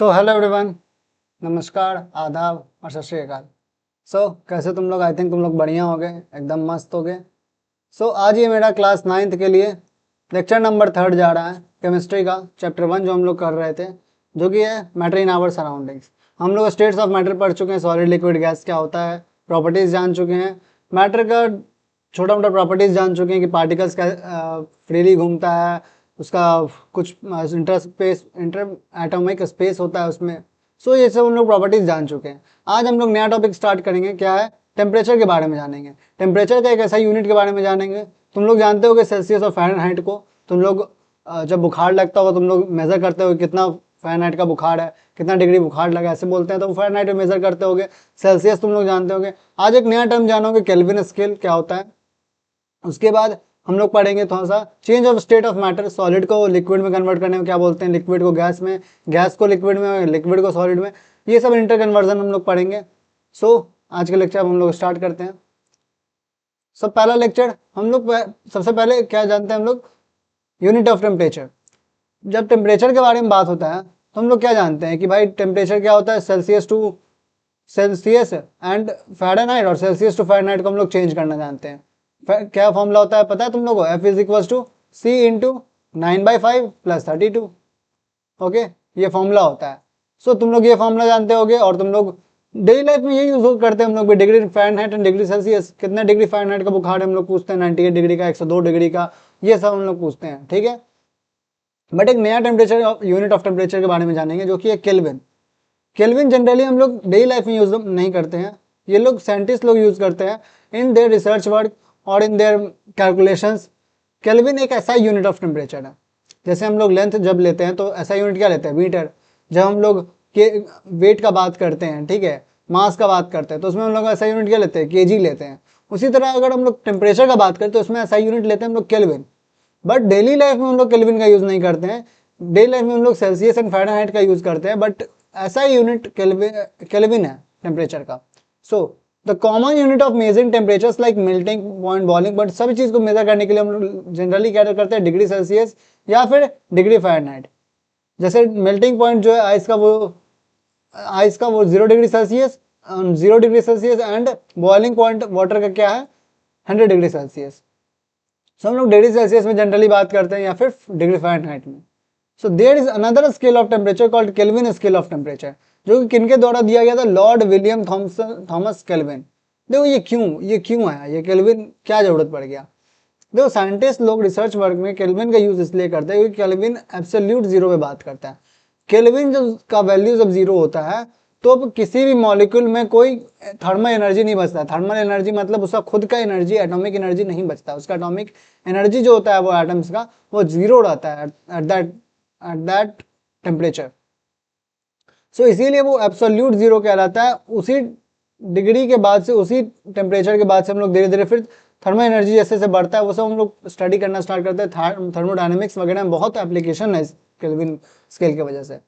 So hello everyone, नमस्कार, आदाब और सत श्री अकाल। कैसे तुम लोग? आई थिंक तुम लोग बढ़िया हो गए, एकदम मस्त हो गए। आज ये मेरा क्लास 9th के लिए लेक्चर नंबर 3 जा रहा है, केमिस्ट्री का चैप्टर 1 जो हम लोग कर रहे थे, जो कि है मैटर इन आवर सराउंडिंग्स। हम लोग स्टेट्स ऑफ मैटर पढ़ चुके हैं, सॉलिड लिक्विड गैस क्या होता है, प्रॉपर्टीज़ जान चुके हैं, मैटर का छोटा मोटा प्रॉपर्टीज़ जान चुके हैं कि पार्टिकल्स का फ्रीली घूमता है, उसका कुछ इंटर एटॉमिक स्पेस होता है उसमें। ये सब हम लोग प्रॉपर्टीज जान चुके हैं। आज हम लोग नया टॉपिक स्टार्ट करेंगे, क्या है, टेम्परेचर के बारे में जानेंगे। टेम्परेचर का एक ऐसा यूनिट के बारे में जानेंगे। तुम लोग जानते हो कि सेल्सियस और फ़ारेनहाइट को तुम लोग जब बुखार लगता होगा तुम लोग मेज़र करते हो कितना फ़ारेनहाइट का बुखार है, कितना डिग्री बुखार लगा, ऐसे बोलते हैं, तो फ़ारेनहाइट में मेज़र करते होगे। सेल्सियस तुम लोग जानते होगे। आज एक नया टर्म जानोगे, केल्विन स्केल क्या होता है। उसके बाद हम लोग पढ़ेंगे थोड़ा सा change of state of matter, solid को लिक्विड में कन्वर्ट करने में क्या बोलते हैं, लिक्विड को गैस में, गैस को लिक्विड में, लिक्विड को सॉलिड में, ये सब इंटर कन्वर्जन हम लोग पढ़ेंगे। आज के लेक्चर हम लोग स्टार्ट करते हैं। पहला लेक्चर हम लोग सबसे पहले क्या जानते हैं हम लोग, यूनिट ऑफ टेम्परेचर। जब टेम्परेचर के बारे में बात होता है तो हम लोग क्या जानते हैं कि भाई टेम्परेचर क्या होता है, Celsius to Celsius and Fahrenheit, और सेल्सियस टू फ़ारेनहाइट को हम लोग चेंज करना जानते हैं। क्या फॉर्मूला होता है पता है तुम लोगों को, F is equal to C into 9/5 plus 32। Okay, ये फॉर्मूला होता है। तुम लोग ये फॉर्मूला जानते होगे, और तुम लोग डेली लाइफ में ये यूज करते हैं हम लोग भी। Degree Fahrenheit and degree Celsius, कितना डिग्री फ़ारेनहाइट का बुखार हम लोग पूछते हैं, 98 डिग्री का, 102 डिग्री का, ये सब हम लोग पूछते हैं, ठीक है। बट एक नया टेम्परेचर, यूनिट ऑफ टेम्परेचर के बारे में जानेंगे, जो कि है केल्विन। केल्विन जनरली हम लोग डेली लाइफ में यूज नहीं करते हैं, ये लोग साइंटिस्ट लोग यूज करते हैं इन देयर रिसर्च वर्क और इन देयर कैलकुलेशंस। केल्विन एक ऐसा यूनिट ऑफ टेम्परेचर है। जैसे हम लोग लेंथ जब लेते हैं तो ऐसा यूनिट क्या लेते हैं, मीटर। जब हम लोग के वेट का बात करते हैं, ठीक है, मास का बात करते हैं, तो उसमें हम लोग ऐसा यूनिट क्या लेते हैं, केजी लेते हैं। उसी तरह अगर हम लोग टेम्परेचर का बात करें तो उसमें ऐसा यूनिट लेते हैं हम लोग केल्विन। बट डेली लाइफ में हम लोग केल्विन का यूज नहीं करते हैं। डेली लाइफ में हम लोग सेल्सियस एंड फ़ारेनहाइट का यूज करते हैं, बट ऐसा यूनिट केल्विन है टेम्परेचर का। The common unit of measuring temperatures like melting point, boiling point, सभी चीज को मेजर करने के लिए हम लोग जनरली क्या करते हैं, डिग्री सेल्सियस या फिर डिग्री फ़ारेनहाइट। जैसे मेल्टिंग पॉइंट जो है आइस का, वो 0 degree Celsius, 0 degree Celsius, and boiling point water का क्या है, 100 डिग्री सेल्सियस। हम लोग डिग्री सेल्सियस में जनरली बात करते हैं या फिर डिग्री फ़ारेनहाइट में। There is another scale of temperature called Kelvin scale of temperature, जो कि किनके द्वारा दिया गया था, लॉर्ड विलियम थॉमस केल्विन। देखो ये क्यों है, ये केल्विन क्या जरूरत पड़ गया। देखो साइंटिस्ट लोग रिसर्च वर्क में केल्विन का यूज इसलिए करते हैं क्योंकि केल्विन एब्सोल्यूट जीरो पे बात करता है। केल्विन जो का वैल्यू जब जीरो होता है तो अब किसी भी मॉलिक्यूल में कोई थर्मल एनर्जी नहीं बचता। थर्मल एनर्जी मतलब उसका खुद का एनर्जी, एटॉमिक एनर्जी नहीं बचता। उसका एटॉमिक एनर्जी जो होता है वो एटम्स का, वो जीरो रहता है एट दैट टेम्परेचर। इसीलिए वो एब्सोल्यूट जीरो कहलाता है। उसी डिग्री के बाद से, उसी टेम्परेचर के बाद से हम लोग धीरे धीरे फिर थर्मल एनर्जी जैसे से बढ़ता है वो सब हम लोग स्टडी करना स्टार्ट करते हैं। थर्मोडायनेमिक्स वगैरह में बहुत एप्लीकेशन है इस केल्विन स्केल की वजह से।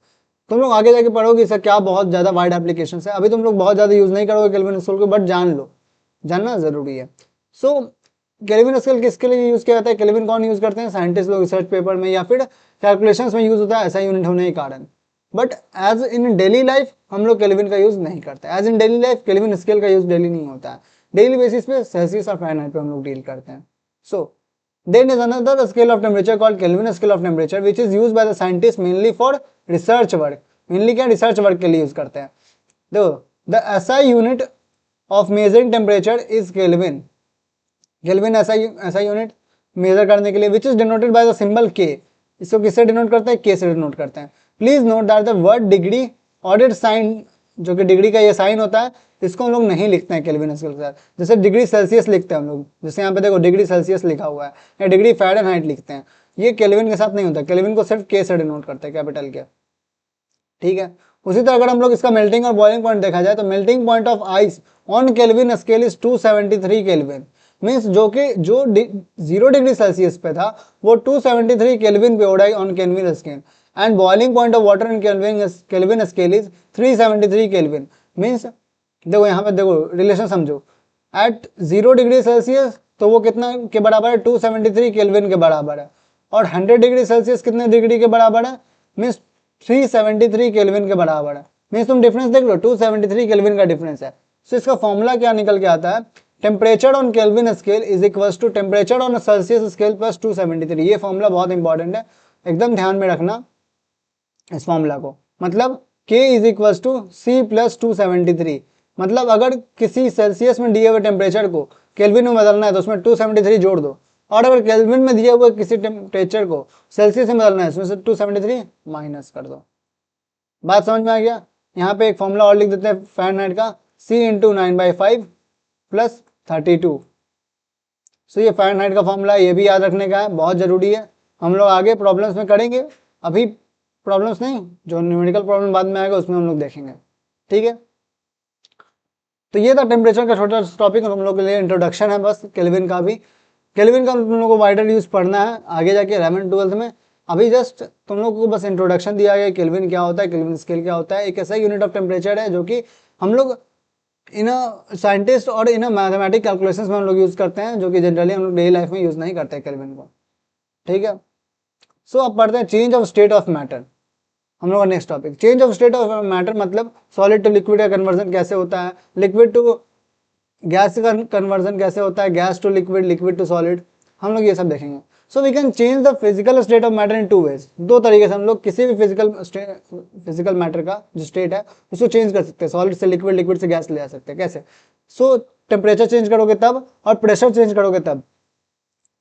तुम लोग आगे जाके पढ़ोगे इसका क्या बहुत ज़्यादा वाइड एप्लीकेशन है। अभी तुम लोग बहुत ज़्यादा यूज़ नहीं करोगे केल्विन स्केल को, बट जान लो, जानना ज़रूरी है। केल्विन स्केल किसके लिए यूज़ किया जाता है, केल्विन कौन यूज़ करते हैं, साइंटिस्ट लोग रिसर्च पेपर में या फिर कैलकुलेशंस में यूज़ होता है ऐसा यूनिट होने के कारण। But as in daily life हम लोग केल्विन का यूज़ नहीं करते। As in daily life Kelvin scale का यूज़ डेली नहीं होता है। डेली बेसिस पे सेल्सियस और फ़ारेनहाइट पे हम लोग डील करते हैं। Then is another scale of temperature called Kelvin scale of temperature which is use by the scientist mainly for research work. Mainly क्या, रिसर्च वर्क के लिए यूज करते हैं। देखो the SI unit of measuring temperature is kelvin. Kelvin ऐसा unit major करने के लिए which is denoted by the symbol के। इसको किससे डिनोट करते हैं, के से डिनोट करते हैं। Please note that the word degree और इट साइन, जो कि डिग्री का ये साइन होता है, इसको हम लोग नहीं लिखते हैं केल्विन स्केल के साथ। जैसे डिग्री सेल्सियस लिखते हैं हम लोग, जैसे यहाँ पे देखो डिग्री सेल्सियस लिखा हुआ है, या डिग्री फ़ारेनहाइट लिखते हैं, ये केल्विन के साथ नहीं होता। केल्विन को सिर्फ के से डिनोट करते हैं, कैपिटल के, ठीक है। उसी तरह अगर हम लोग इसका मेल्टिंग और बॉइलिंग पॉइंट देखा जाए तो melting point of ice on Kelvin scale is 273 kelvin. Means जो 0 डिग्री सेल्सियस पे था वो 273 केल्विन पे हो रहा है on Kelvin scale. And boiling point of water in kelvin scale is 373 kelvin. Means देखो यहाँ पे देखो रिलेशन समझो, एट 0 डिग्री सेल्सियस तो वो कितना के बराबर है, 273 केल्विन के बराबर है। और 100 डिग्री सेल्सियस कितने डिग्री के बराबर है, मीन्स 373 केल्विन के बराबर है। मीन्स तुम डिफरेंस देख लो, 273 केल्विन का डिफरेंस है। सो इसका फॉर्मूला क्या निकल के आता है, temperature on Kelvin scale is equal to temperature on Celsius scale plus 273। ये फॉर्मूला बहुत इंपॉर्टेंट है, एकदम ध्यान में रखना इस फॉर्मूला को। मतलब K is equal to C plus 273। मतलब अगर किसी सेल्सियस में दिए हुए टेम्परेचर को केल्विन में बदलना है तो उसमें 273 जोड़ दो, और अगर केल्विन में दिए हुए किसी टेम्परेचर को सेल्सियस में बदलना है उसमें से 273 माइनस कर दो। बात समझ में आ गया। यहाँ पे एक फॉर्मूला और लिख देते हैं फ़ारेनहाइट का, C इंटू 9/5 प्लस 32। सो ये फ़ारेनहाइट का फॉर्मूला, ये भी याद रखने का है, बहुत ज़रूरी है। हम लोग आगे प्रॉब्लम्स में करेंगे, अभी प्रॉब्लम्स नहीं, जो न्यूमेरिकल प्रॉब्लम बाद में आएगा उसमें हम लोग देखेंगे, ठीक है। तो ये था टेम्परेचर का छोटा टॉपिक, हम लोग के लिए इंट्रोडक्शन है बस केल्विन का भी। केल्विन का तुम लोग को वाइडर यूज पढ़ना है आगे जाके 11th-12th में। अभी जस्ट तुम लोग को बस इंट्रोडक्शन दिया गया, केल्विन क्या होता है, केल्विन स्केल क्या होता है। एक ऐसा यूनिट ऑफ टेम्परेचर है जो कि हम लोग इन साइंटिस्ट और इन मैथमेटिक कैलकुलेशंस में हम लोग यूज करते हैं, जो कि जनरली हम लोग डेली लाइफ में यूज नहीं करते केल्विन को, ठीक है। सो अब पढ़ते हैं change of state of matter, हम लोग का next topic. Change of state of matter मतलब सॉलिड टू लिक्विड का कन्वर्जन कैसे होता है, लिक्विड टू गैस का कन्वर्जन कैसे होता है, gas to liquid, liquid to solid, हम लोग ये सब देखेंगे। So we can change the physical state of matter in 2 ways. दो तरीके से हम लोग किसी भी फिजिकल मैटर का जो स्टेट है उसको चेंज कर सकते हैं, सॉलिड से लिक्विड, लिक्विड से गैस ले जा सकते हैं। कैसे? सो टेम्परेचर चेंज करोगे तब, और प्रेशर चेंज करोगे तब।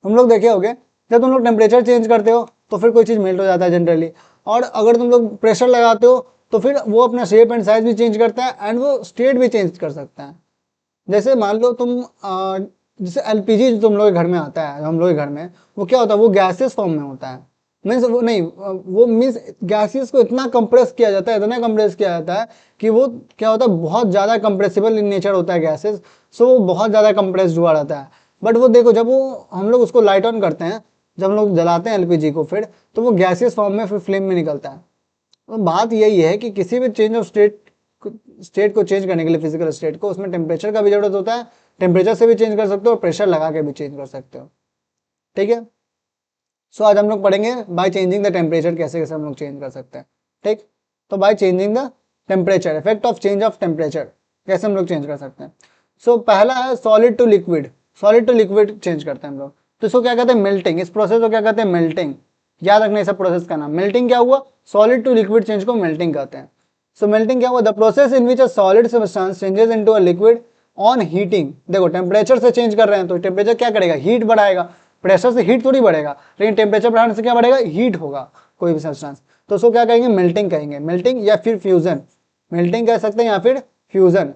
हम लोग देखे होगे जब तुम लोग टेम्परेचर चेंज करते हो तो फिर कोई चीज़ मेल्ट हो जाता है जनरली, और अगर तुम लोग प्रेशर लगाते हो तो फिर वो अपना शेप एंड साइज भी चेंज करता है एंड वो स्टेट भी चेंज कर सकता है। जैसे मान लो तुम जैसे एलपीजी जो तुम लोग के घर में आता है, हम लोग के घर में, वो क्या होता है, वो गैसेस फॉर्म में होता है। मीन्स वो नहीं, वो मीन्स गैसेस को इतना कंप्रेस किया जाता है, इतना कंप्रेस किया जाता है कि वो क्या होता है, बहुत ज़्यादा कंप्रेसिबल इन नेचर होता है गैसेस। सो वो बहुत ज़्यादा कंप्रेस्ड हुआ रहता है। बट वो देखो जब वो हम लोग उसको लाइट ऑन करते हैं, जब हम लोग जलाते हैं एलपीजी को, फिर तो वो गैसेस फॉर्म में फिर फ्लेम में निकलता है। तो बात यही है कि किसी भी चेंज ऑफ स्टेट को चेंज करने के लिए, फिजिकल स्टेट को, उसमें टेम्परेचर का भी जरूरत होता है। टेम्परेचर से भी चेंज कर सकते हो और प्रेशर लगा के भी चेंज कर सकते हो, ठीक है। सो आज हम लोग पढ़ेंगे बाय चेंजिंग द टेम्परेचर, कैसे कैसे हम लोग चेंज कर सकते हैं, ठीक। तो by changing the temperature, effect of change of temperature, कैसे हम लोग चेंज कर सकते हैं। सो पहला है solid to liquid. Solid to liquid change करते हैं हम लोग, तो इसको क्या कहते हैं, मेल्टिंग। इस प्रोसेस को क्या कहते हैं, मेल्टिंग। याद रखना इस प्रोसेस का नाम मेल्टिंग। क्या हुआ, सॉलिड टू लिक्विड चेंज को मेल्टिंग कहते हैं। सो मेल्टिंग क्या हुआ, the process in which a solid substance changes into a liquid on heating. देखो टेम्परेचर से चेंज कर रहे हैं तो टेम्परेचर क्या करेगा, हीट बढ़ाएगा। प्रेशर से हीट थोड़ी बढ़ेगा, लेकिन टेम्परेचर बढ़ाने से क्या बढ़ेगा, हीट होगा कोई भी सब्सटेंस। तो उसको क्या कहेंगे, मेल्टिंग कहेंगे। मेल्टिंग या फिर फ्यूजन, मेल्टिंग कह सकते हैं या फिर फ्यूजन।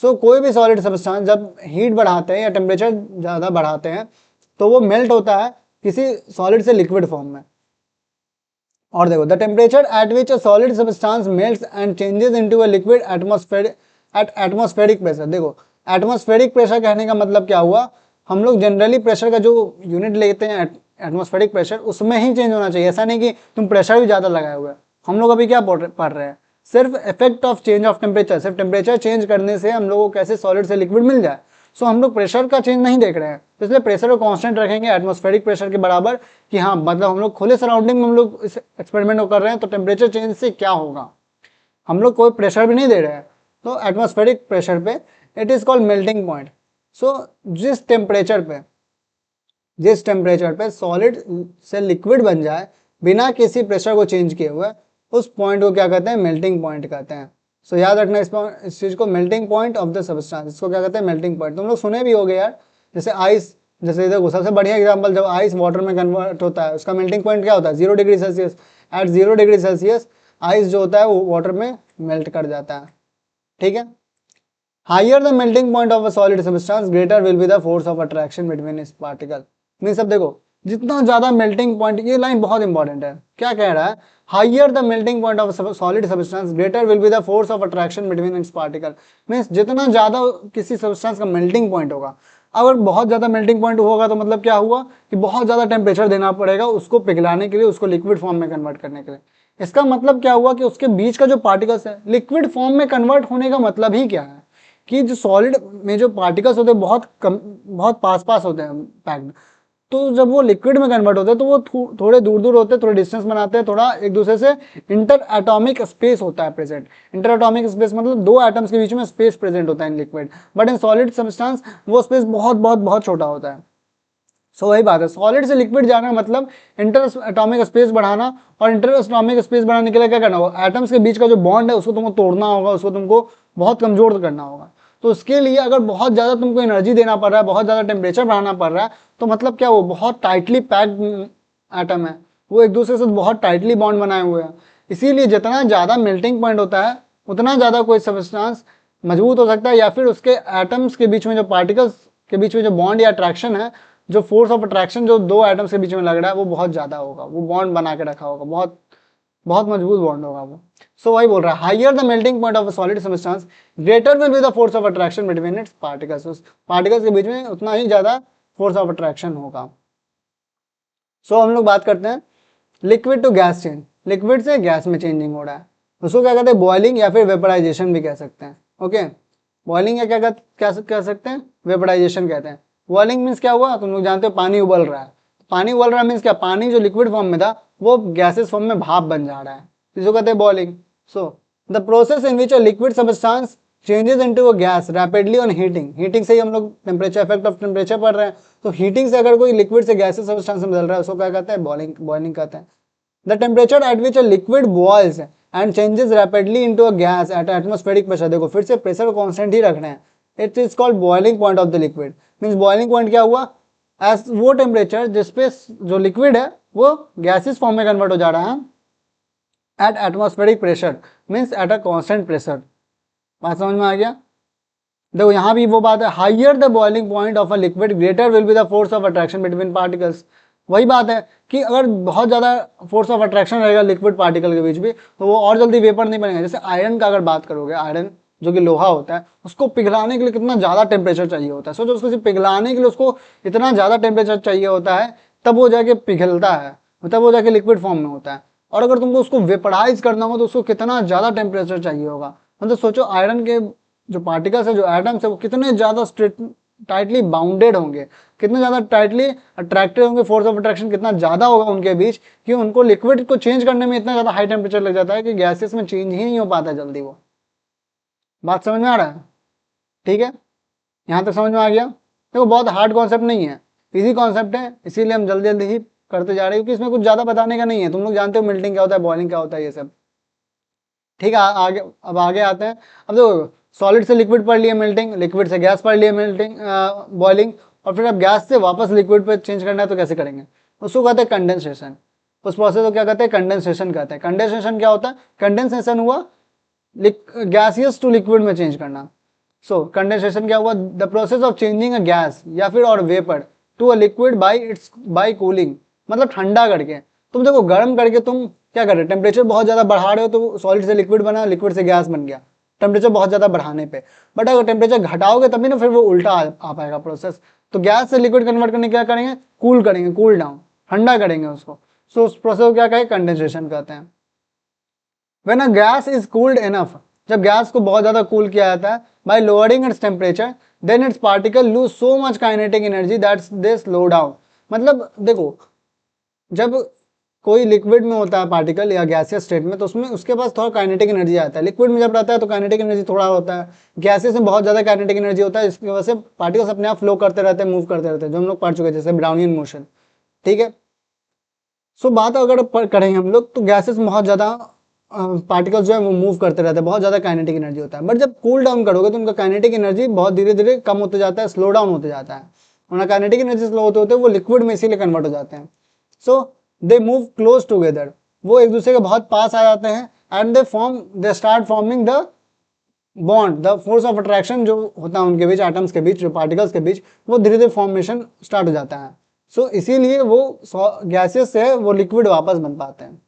सो कोई भी सॉलिड सब्सटेंस जब हीट बढ़ाते हैं या टेम्परेचर ज़्यादा बढ़ाते हैं तो वो मेल्ट होता है किसी सॉलिड से लिक्विड फॉर्म में। और देखो the temperature at which a solid substance melts and changes into a liquid at atmospheric pressure. देखो एटमॉस्फेरिक प्रेशर कहने का मतलब क्या हुआ, हम लोग जनरली प्रेशर का जो यूनिट लेते हैं एटमॉस्फेरिक प्रेशर, उसमें ही चेंज होना चाहिए। ऐसा नहीं कि तुम प्रेशर भी ज़्यादा लगाए हुए। हम लोग अभी क्या पढ़ रहे हैं, सिर्फ effect of change of temperature. सिर्फ टेम्परेचर चेंज करने से हम लोगों को कैसे सॉलिड से लिक्विड मिल जाए। सो हम लोग प्रेशर का चेंज नहीं देख रहे हैं, तो इसलिए प्रेशर को कांस्टेंट रखेंगे एटमॉस्फेरिक प्रेशर के बराबर, कि हाँ मतलब हम लोग खुले सराउंडिंग में हम लोग इस एक्सपेरिमेंट को कर रहे हैं तो टेम्परेचर चेंज से क्या होगा, हम लोग कोई प्रेशर भी नहीं दे रहे हैं। तो एटमॉस्फेरिक प्रेशर पे it is called melting point. So जिस टेम्परेचर पे सॉलिड से लिक्विड बन जाए बिना किसी प्रेशर को चेंज किए हुए, उस पॉइंट को क्या कहते हैं, मेल्टिंग पॉइंट कहते हैं। सो याद रखना इस चीज को, melting point of the substance, इसको क्या कहते हैं, मेल्टिंग पॉइंट। तुम लोग सुने भी होगे यार, जैसे आइस, जैसे देखो सबसे बढ़िया एग्जांपल, जब आइस वाटर में कन्वर्ट होता है उसका मेल्टिंग पॉइंट क्या होता है, 0 degree Celsius. At 0 degree Celsius ice जो होता है वो वाटर में मेल्ट कर जाता है, ठीक है। Higher the melting point of a solid substance greater will be the force of attraction between its particle. Mean सब देखो जितना ज्यादा मेल्टिंग पॉइंट, ये लाइन बहुत इंपॉर्टेंट है, क्या कह रहा है, higher the melting point of solid substance greater will be the force of attraction between its particle. Means जितना ज्यादा किसी सब्सटेंस का मेल्टिंग पॉइंट होगा, अगर बहुत ज्यादा मेल्टिंग पॉइंट होगा तो मतलब क्या हुआ कि बहुत ज्यादा टेम्परेचर देना पड़ेगा उसको पिघलाने के लिए, उसको लिक्विड फॉर्म में कन्वर्ट करने के लिए। इसका मतलब क्या हुआ कि उसके बीच का जो पार्टिकल्स है लिक्विड फॉर्म में कन्वर्ट होने का मतलब ही क्या है, कि जो सॉलिड में जो पार्टिकल्स होते हैं बहुत कम, बहुत पास होते हैं पैक्ड, तो जब वो लिक्विड में कन्वर्ट होते हैं तो वो थोड़े दूर दूर होते हैं, थोड़े डिस्टेंस बनाते हैं, थोड़ा एक दूसरे से इंटर एटॉमिक स्पेस होता है प्रेजेंट। इंटर एटॉमिक स्पेस मतलब दो एटम्स के बीच में स्पेस प्रेजेंट होता है in liquid, but in solid substance वो स्पेस बहुत बहुत बहुत छोटा होता है। सो वही बात है, सॉलिड से लिक्विड जाना मतलब इंटर एटॉमिक स्पेस बढ़ाना, और इंटर एटॉमिक स्पेस बढ़ाने के लिए क्या करना होगा, एटम्स के बीच का जो बॉन्ड है उसको तुमको तोड़ना होगा, उसको तुमको बहुत कमजोर करना होगा। तो उसके लिए अगर बहुत ज़्यादा तुमको एनर्जी देना पड़ रहा है, बहुत ज़्यादा टेम्परेचर बढ़ाना पड़ रहा है, तो मतलब क्या, वो बहुत टाइटली पैक्ड एटम है, वो एक दूसरे से बहुत टाइटली बॉन्ड बनाए हुए हैं। इसीलिए जितना ज़्यादा मेल्टिंग पॉइंट होता है उतना ज़्यादा कोई सब्सटेंस मजबूत हो सकता है, या फिर उसके एटम्स के बीच में जो पार्टिकल्स के बीच में जो बॉन्ड या अट्रैक्शन है, जो फोर्स ऑफ अट्रैक्शन जो दो एटम्स के बीच में लग रहा है वो बहुत ज़्यादा होगा, वो बॉन्ड बना के रखा होगा, बहुत बहुत मजबूत बॉन्ड होगा वो। सो वही बोल रहा है, higher the melting point of a solid substance greater will be the force of attraction between it's particles, उस पार्टिकल्स के बीच में उतना ही ज़्यादा फोर्स ऑफ अट्रैक्शन होगा। सो हम लोग बात करते हैं liquid to gas change, liquid से गैस में चेंजिंग हो रहा है, उसको क्या कहते हैं, बॉइलिंग या फिर वेपराइजेशन भी कह सकते हैं। ओके, बॉइलिंग या क्या कह सकते हैं, वेपराइजेशन कहते हैं। बॉइलिंग मीन्स क्या हुआ, तुम लोग जानते हो पानी उबल रहा है, पानी उबल रहा है मीन्स क्या, पानी जो लिक्विड फॉर्म में था वो गैसेस फॉर्म में भाप बन जा रहा है, इसको कहते हैं boiling. So the process in which a liquid substance changes into a gas rapidly on heating, heating से ही हम लोग टेम्परेचर, इफेक्ट ऑफ टेम्परेचर पढ़ रहे हैं, तो हीटिंग से अगर कोई लिक्विड से गैसेस सब्सटेंस में बदल रहा है उसको क्या कहते हैं, बॉइलिंग, बॉइलिंग कहते हैं। The temperature at which a liquid boils and changes rapidly into a gas at atmospheric pressure, देखो फिर से प्रेशर को कांस्टेंट ही रख रहे हैं, it is called boiling point of the liquid. Means boiling point क्या हुआ, एज वो टेम्परेचर जिसपे जो लिक्विड है वो गैसेस फॉर्म में कन्वर्ट हो जा रहा है eight atmospheric pressure, means at a constant pressure. बात समझ में आ गया। देखो यहाँ भी वो बात है, higher the boiling point of a liquid greater will be the force of attraction between particles. वही बात है कि अगर बहुत ज़्यादा फोर्स ऑफ अट्रैक्शन रहेगा लिक्विड पार्टिकल के बीच भी तो वो और जल्दी वेपर नहीं बनेगा। जैसे आयरन का अगर बात करोगे, आयरन जो कि लोहा होता है उसको पिघलाने के लिए कितना ज़्यादा टेम्परेचर चाहिए होता है, सोचो उसको पिघलाने के लिए उसको इतना ज़्यादा टेम्परेचर चाहिए होता है, तब वो जाके पिघलता है, तब वो जाके लिक्विड फॉर्म में होता है। और अगर तुमको उसको वेपराइज करना हो तो उसको कितना ज़्यादा टेम्परेचर चाहिए होगा। मतलब सोचो आयरन के जो पार्टिकल्स है, जो एटम्स है, वो कितने ज़्यादा टाइटली बाउंडेड होंगे, कितने ज़्यादा टाइटली अट्रैक्टेड होंगे, फोर्स ऑफ अट्रैक्शन कितना ज़्यादा होगा उनके बीच कि उनको लिक्विड को चेंज करने में इतना ज़्यादा हाई टेम्परेचर लग जाता है कि गैसेस में चेंज ही नहीं हो पाता जल्दी। वो बात समझ में आ रहा है, ठीक है, यहाँ तक समझ में आ गया। देखो बहुत हार्ड कॉन्सेप्ट नहीं है, इजी कॉन्सेप्ट है, इसीलिए हम जल्दी जल्दी ही करते जा रहे हैं क्योंकि इसमें कुछ ज़्यादा बताने का नहीं है। तुम लोग जानते हो मेल्टिंग क्या होता है, बॉइलिंग क्या होता है, ये सब ठीक है। आगे अब आगे आते हैं। अब देखो सॉलिड से लिक्विड पढ़ लिए मेल्टिंग, लिक्विड से गैस पढ़ लिए मेल्टिंग, बॉइलिंग, और फिर अब गैस से वापस लिक्विड पे चेंज करना है तो कैसे करेंगे, उसको कहते हैं कंडेंसेशन। उस प्रोसेस को क्या कहते हैं, कंडेंसेशन कहते हैं। कंडेंसेशन क्या होता है, कंडेंसेशन हुआ गैसियस टू लिक्विड में चेंज करना। सो कंडेंसेशन क्या हुआ, the process of changing a gas या फिर और vapour to a liquid by cooling, मतलब ठंडा करके। तुम देखो गर्म करके तुम क्या कर रहे हो, टेम्परेचर बहुत ज़्यादा बढ़ा रहे हो तो सॉलिड से लिक्विड बना, लिक्विड से गैस बन गया टेम्परेचर बहुत ज़्यादा बढ़ाने पे। बट अगर टेम्परेचर घटाओगे तभी ना फिर वो उल्टा आ पाएगा प्रोसेस। तो गैस से लिक्विड कन्वर्ट करने क्या करेंगे, कूल करेंगे, कूल डाउन, ठंडा करेंगे उसको। सो उस प्रोसेस को क्या कहें, कंडेंसेशन कहते हैं। When a gas is cooled enough, जब गैस को बहुत ज़्यादा कूल किया जाता है by lowering its temperature, then its particle lose so much kinetic energy that they slow down। मतलब देखो जब कोई लिक्विड में होता है पार्टिकल या गैसियस स्टेट में तो उसमें उसके पास थोड़ा काइनेटिक एनर्जी आता है। लिक्विड में जब रहता है तो काइनेटिक एनर्जी थोड़ा होता है, गैसेस में बहुत ज़्यादा काइनेटिक एनर्जी होता है, इसकी वजह से पार्टिकल्स अपने आप फ्लो करते रहते हैं, मूव करते रहते हैं, जो हम लोग पढ़ चुके हैं जैसे ब्राउनियन मोशन, ठीक है। सो बात अगर करेंगे हम लोग तो गैसेस में बहुत ज़्यादा पार्टिकल्स जो है वो मूव करते रहते हैं, बहुत ज़्यादा काइनेटिक एनर्जी होता है। बट जब कूल डाउन करोगे तो उनका काइनेटिक एनर्जी बहुत धीरे धीरे कम होते जाता है, स्लो डाउन होते जाता है। उनका काइनेटिक एनर्जी स्लो होते होते वो लिक्विड में इसीलिए कन्वर्ट हो जाते हैं। सो दे मूव क्लोज टुगेदर, वो एक दूसरे के बहुत पास आ जाते हैं and they start forming the bond, the force of attraction जो होता है उनके बीच, एटम्स के बीच, जो पार्टिकल्स के बीच, वो धीरे धीरे फॉर्मेशन स्टार्ट हो जाता है। सो इसीलिए वो गैसेस से वो लिक्विड वापस बन पाते हैं।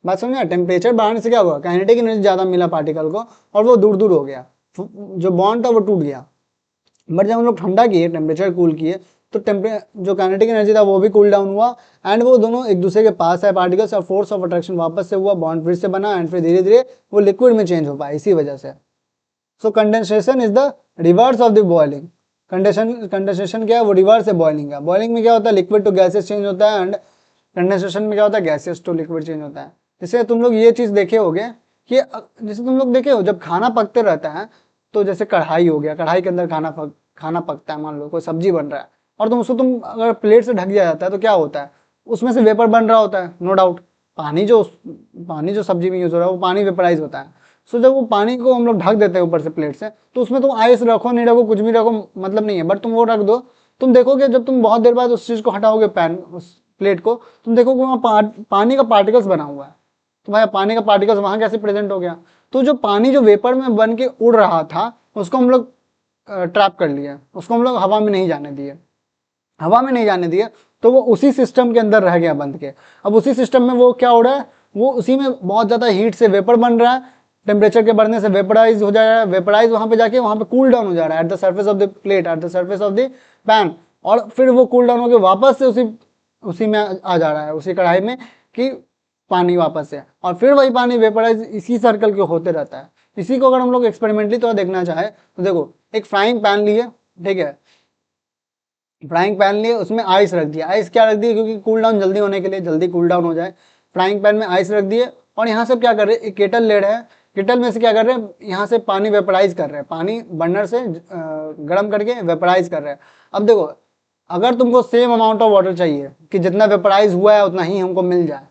बात समझा, टेम्परेचर बढ़ाने से क्या हुआ, काइनेटिक एनर्जी ज़्यादा मिला पार्टिकल को और वो दूर दूर हो गया, जो बॉन्ड था वो टूट गया। बट जब हम लोग ठंडा किए, टेम्परेचर कूल किए, तो जो काइनेटिक एनर्जी था वो भी कूल डाउन हुआ एंड वो दोनों एक दूसरे के पास है पार्टिकल्स, और फोर्स ऑफ अट्रैक्शन वापस से हुआ, बॉन्ड फिर से बना एंड फिर धीरे धीरे वो लिक्विड में चेंज हो पाया इसी वजह से। So condensation is the reverse of the boiling. Condensation क्या है, वो रिवर्स है बॉइलिंग का। बॉइलिंग में क्या होता है, लिक्विड टू गैसेस चेंज होता है, एंड कंडेंसेशन में क्या होता है, गैसेस टू लिक्विड चेंज होता है। जैसे तुम लोग ये चीज देखे होगे कि जैसे तुम लोग देखे हो जब खाना पकते रहता है, तो जैसे कढ़ाई हो गया, कढ़ाई के अंदर खाना पकता है, मान लो कोई सब्जी बन रहा है, और तुम अगर प्लेट से ढक दिया जाता है तो क्या होता है, उसमें से वेपर बन रहा होता है, नो डाउट। पानी जो सब्जी में यूज हो रहा है वो पानी वेपराइज होता है। सो जब वो पानी को हम लोग ढक देते हैं ऊपर से प्लेट से, तो उसमें तुम आइस रखो नहीं रखो कुछ भी रखो मतलब नहीं है, बट तुम वो रख दो, तुम देखोगे जब तुम बहुत देर बाद उस चीज को हटाओगे उस प्लेट को, तुम देखोगे वहाँ पानी का पार्टिकल्स बना हुआ है। तो भाई पानी का पार्टिकल्स वहां कैसे प्रेजेंट हो गया, तो जो पानी जो वेपर में बन के उड़ रहा था उसको हम लोग ट्रैप कर लिया, उसको हम लोग हवा में नहीं जाने दिए। हवा में नहीं जाने दिए तो वो उसी सिस्टम के अंदर रह गया बंद के। अब उसी सिस्टम में वो क्या हो रहा है, वो उसी में बहुत ज़्यादा हीट से वेपर बन रहा है, टेम्परेचर के बढ़ने से वेपराइज हो जा रहा है, वेपराइज वहाँ पे जाके वहाँ पे कूल डाउन हो जा रहा है at the surface of the plate, at the surface of the pan, और फिर वो कूल डाउन होकर वापस से उसी में आ जा रहा है, उसी कढ़ाई में, कि पानी वापस से, और फिर वही पानी वेपराइज इसी सर्कल के होते रहता है। इसी को अगर हम लोग एक्सपेरिमेंटली तो देखना चाहे तो देखो, एक फ्राइंग पैन लिए, ठीक है, फ्राइंग पैन लिए, उसमें आइस रख दिया। आइस क्या रख दिया, क्योंकि कूल डाउन जल्दी होने के लिए, जल्दी कूल डाउन हो जाए, फ्राइंग पैन में आइस रख दिए, और यहाँ से क्या कर रहे हैं, एक केटल ले रहे हैं, केटल में से क्या कर रहे हैं, यहाँ से पानी वेपराइज कर रहे हैं, पानी बर्नर से गर्म करके वेपराइज कर रहे हैं। अब देखो, अगर तुमको सेम अमाउंट ऑफ वाटर चाहिए कि जितना वेपराइज हुआ है उतना ही हमको मिल जाए,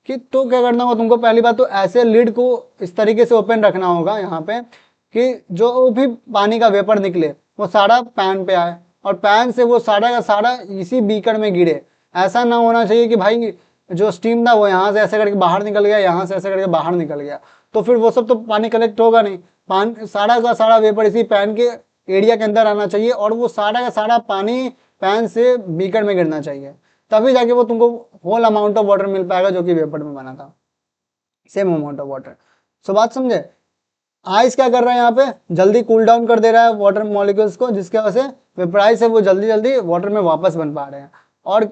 कि तो क्या करना होगा तुमको, पहली बात तो ऐसे लिड को इस तरीके से ओपन रखना होगा यहाँ पे, कि जो भी पानी का वेपर निकले वो सारा पैन पे आए, और पैन से वो सारा का सारा इसी बीकर में गिरे। ऐसा ना होना चाहिए कि भाई जो स्टीम था वो यहाँ से ऐसे करके बाहर निकल गया, यहाँ से ऐसे करके बाहर निकल गया, तो फिर वो सब तो पानी कलेक्ट होगा नहीं। पानी सारा का सारा वेपर इसी पैन के एरिया के अंदर आना चाहिए, और वो सारा का सारा पानी पैन से बीकर में गिरना चाहिए, तभी जाके वो तुमको होल अमाउंट ऑफ वाटर मिल पाएगा जो कि वेपर में बना था, सेम अमाउंट ऑफ वाटर। सो बात समझे। आइस क्या कर रहा है, यहाँ पे जल्दी कूल डाउन कर दे रहा है वाटर मॉलिक्यूल्स को, जिसके वजह से वेपराइज से वो जल्दी जल्दी वाटर में वापस बन पा रहे हैं। और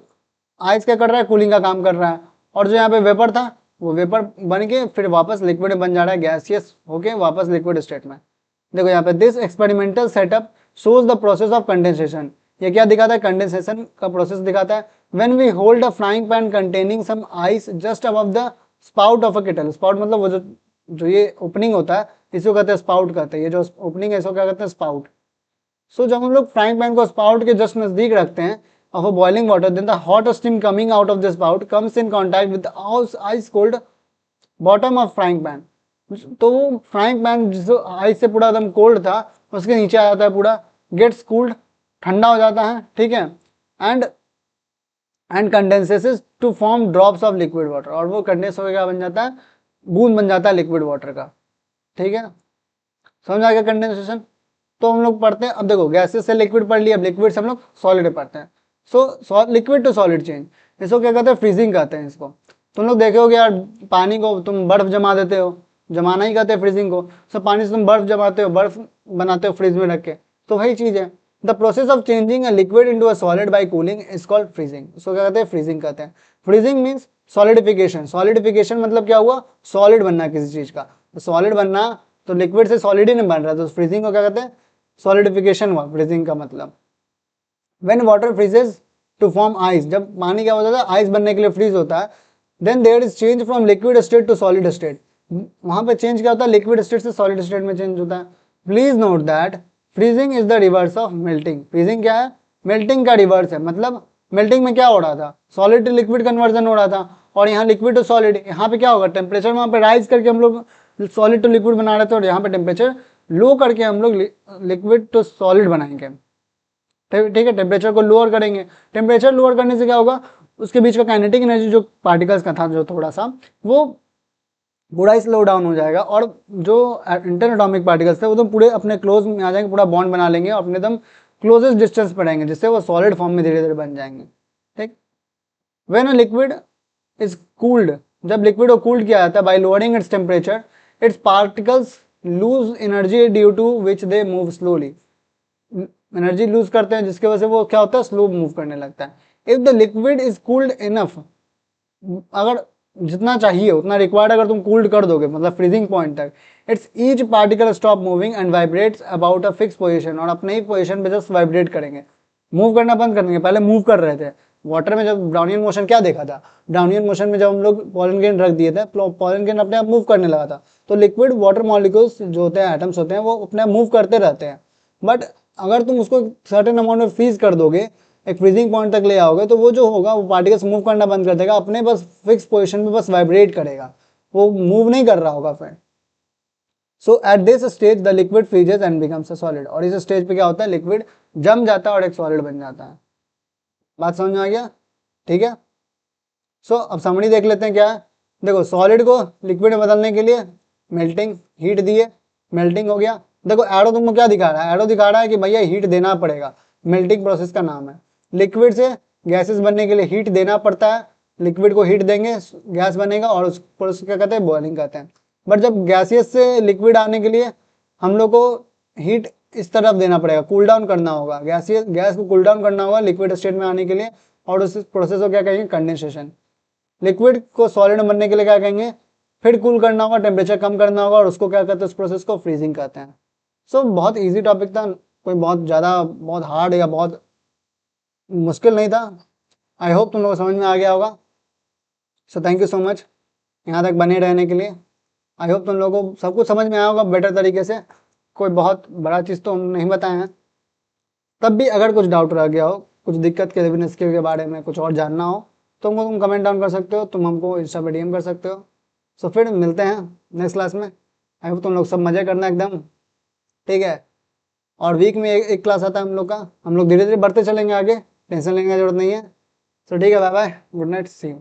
आइस क्या कर रहा है, कूलिंग का काम कर रहा है, और जो यहाँ पे वेपर था वो वेपर बन के फिर वापस लिक्विड बन जा रहा है, गैसियस होके वापस लिक्विड स्टेट में। देखो यहाँ पे, this experimental setup shows the process of condensation. ये क्या दिखाता है, कंडेंसेशन का प्रोसेस दिखाता है। When we hold a frying pan containing some ice just above the spout of a kettle, spout मतलब वो जो ये ओपनिंग होता है इसको कहते हैं स्पाउट कहते हैं, ये जो ओपनिंग है इसको क्या कहते हैं, स्पाउट। सो जब हम लोग फ्राइंग पैन को स्पाउट के जस्ट नजदीक रखते हैं of a boiling water, then the hot steam coming out of this spout comes in contact with the ice cold bottom of frying pan. तो वो फ्राइंग पैन जो आइस से पूरा एकदम कोल्ड था उसके नीचे आ जाता है, पूरा गेट्स कूल्ड, ठंडा हो जाता है, ठीक है, and condenses to form drops of liquid water, और वो कंडेंस होकर क्या बन जाता है, बूंद बन जाता है लिक्विड वाटर का, ठीक है। समझ आ गया कंडेंसेशन। तो हम लोग पढ़ते हैं, अब देखो गैसेस से लिक्विड पढ़ लिया, अब लिक्विड से हम लोग सॉलिड पढ़ते हैं। So liquid to solid change, इसको क्या कहते हैं, फ्रीजिंग कहते हैं इसको। तुम लोग देखे हो कि यार पानी को तुम बर्फ जमा देते हो, जमाना ही कहते हैं फ्रीजिंग को। सो पानी से तुम बर्फ जमाते हो, बर्फ बनाते हो फ्रिज में रख के, तो वही चीज है। The process of changing a liquid into a solid bye cooling is called freezing. इसको क्या कहते हैं, फ्रीजिंग कहते हैं। Freezing means solidification. सॉलिडिफिकेशन मतलब क्या हुआ, सॉलिड बनना किसी चीज का। तो सॉलिड बनना, तो लिक्विड से सॉलिड ही नहीं बन रहा, तो फ्रीजिंग को क्या कहते हैं, सॉलिडिफिकेशन हुआ फ्रीजिंग का मतलब। When water freezes to form ice, जब पानी क्या होता है, आइस बनने के लिए फ्रीज होता है, then there is change from liquid state to solid state। वहां पे चेंज क्या होता है, लिक्विड स्टेट से सॉलिड स्टेट में चेंज होता है। Please note that freezing is the reverse of melting. Freezing क्या है, मेल्टिंग का रिवर्स है। मतलब मेल्टिंग में क्या हो रहा था, सॉलिड टू लिक्विड कन्वर्जन हो रहा था, और यहाँ लिक्विड टू सॉलिड। यहाँ पे क्या होगा, टेम्परेचर वहां पे राइज करके हम लोग सॉलिड टू लिक्विड बना रहे थे, और यहाँ पे टेम्परेचर लो करके हम लोग लिक्विड टू सॉलिड बनाएंगे, ठीक है। टेम्परेचर को लोअर करेंगे, टेम्परेचर लोअर करने से क्या होगा, उसके बीच का काइनेटिक एनर्जी जो पार्टिकल्स का था जो थोड़ा सा, वो पूरा स्लो डाउन हो जाएगा, और जो इंटर एटॉमिक पार्टिकल्स थे वो तो पूरे अपने क्लोज में आ जाएंगे, पूरा बॉन्ड बना लेंगे, और अपने एकदम क्लोजेस्ट डिस्टेंस पर रहेंगे, जिससे वो सॉलिड फॉर्म में धीरे धीरे बन जाएंगे, ठीक। When a liquid is cooled, जब लिक्विड को कूल्ड किया जाता है by lowering its temperature, its particles lose energy due to which they move slowly. Energy lose करते हैं जिसकी वजह से वो क्या होता है, स्लो मूव करने लगता है। If the liquid is cooled enough, अगर जितना चाहिए उतना रिक्वायर्ड अगर तुम कूल्ड कर दोगे, मतलब फ्रीजिंग पॉइंट तक, it's each particle stop moving and vibrates about a fix position, और अपने ही पोजीशन पे जस्ट वाइब्रेट करेंगे, मूव करना बंद कर देंगे। पहले मूव कर रहे थे वाटर में, जब ब्राउनियन मोशन क्या देखा था, ब्राउनियन मोशन में जब हम लोग पॉलन ग्रेन रख दिए थे, पॉलन ग्रेन अपने आप मूव करने लगा था। तो लिक्विड वाटर मॉलिक्यूल्स जो होते हैं, एटम्स होते हैं, वो अपने आप मूव करते रहते हैं। बट अगर तुम उसको सर्टेन अमाउंट में फ्रीज कर दोगे, एक फ्रीजिंग पॉइंट तक ले आओगे, तो वो जो होगा वो पार्टिकल्स मूव करना बंद कर देगा, अपने बस फिक्स पोजीशन पे बस वाइब्रेट करेगा, वो मूव नहीं कर रहा होगा फिर। So at this stage the liquid freezes and becomes a solid, और इस स्टेज पे क्या होता है, लिक्विड जम जाता है और एक सॉलिड बन जाता है। बात समझ में आ गया? ठीक है। सो अब समरी देख लेते हैं क्या है। देखो, सॉलिड को लिक्विड में बदलने के लिए मेल्टिंग, हीट दिए, मेल्टिंग हो गया। देखो एरो तुमको क्या दिखा रहा है, एरो दिखा रहा है कि भैया हीट देना पड़ेगा, मेल्टिंग प्रोसेस का नाम है। लिक्विड से गैसेस बनने के लिए हीट देना पड़ता है, लिक्विड को हीट देंगे, गैस बनेगा, और उस प्रोसेस क्या कहते हैं, बॉइलिंग कहते हैं। बट जब गैसियस से लिक्विड आने के लिए हम लोग को हीट इस तरफ देना पड़ेगा, कूल डाउन करना होगा, गैस को कूल डाउन करना होगा लिक्विड स्टेट में आने के लिए, और उस प्रोसेस को क्या कहेंगे, कंडेंसेशन। लिक्विड को सॉलिड में बनने के लिए क्या कहेंगे, फिर कूल करना होगा, टेम्परेचर कम करना होगा, और उसको क्या कहते हैं, उस प्रोसेस को फ्रीजिंग कहते हैं। सो बहुत इजी टॉपिक था, कोई बहुत ज़्यादा बहुत हार्ड या बहुत मुश्किल नहीं था। आई होप तुम लोग को समझ में आ गया होगा। So thank you so much यहाँ तक बने रहने के लिए। आई होप तुम लोगों को सब कुछ समझ में आया होगा बेटर तरीके से, कोई बहुत बड़ा चीज़ तो हम नहीं बताए हैं। तब भी अगर कुछ डाउट रह गया हो, कुछ दिक्कत के बिजनेस के बारे में कुछ और जानना हो, तो हमको तुम कमेंट डाउन कर सकते हो, तुम हमको इंस्टा पे डीएम कर सकते हो। सो फिर मिलते हैं नेक्स्ट क्लास में। आई होप तुम लोग सब मज़े करना एकदम, ठीक है। और वीक में एक क्लास आता है हम लोग का, हम लोग धीरे धीरे बढ़ते चलेंगे आगे, टेंशन लेने की जरूरत नहीं है। सो ठीक है, bye bye, good night, see you.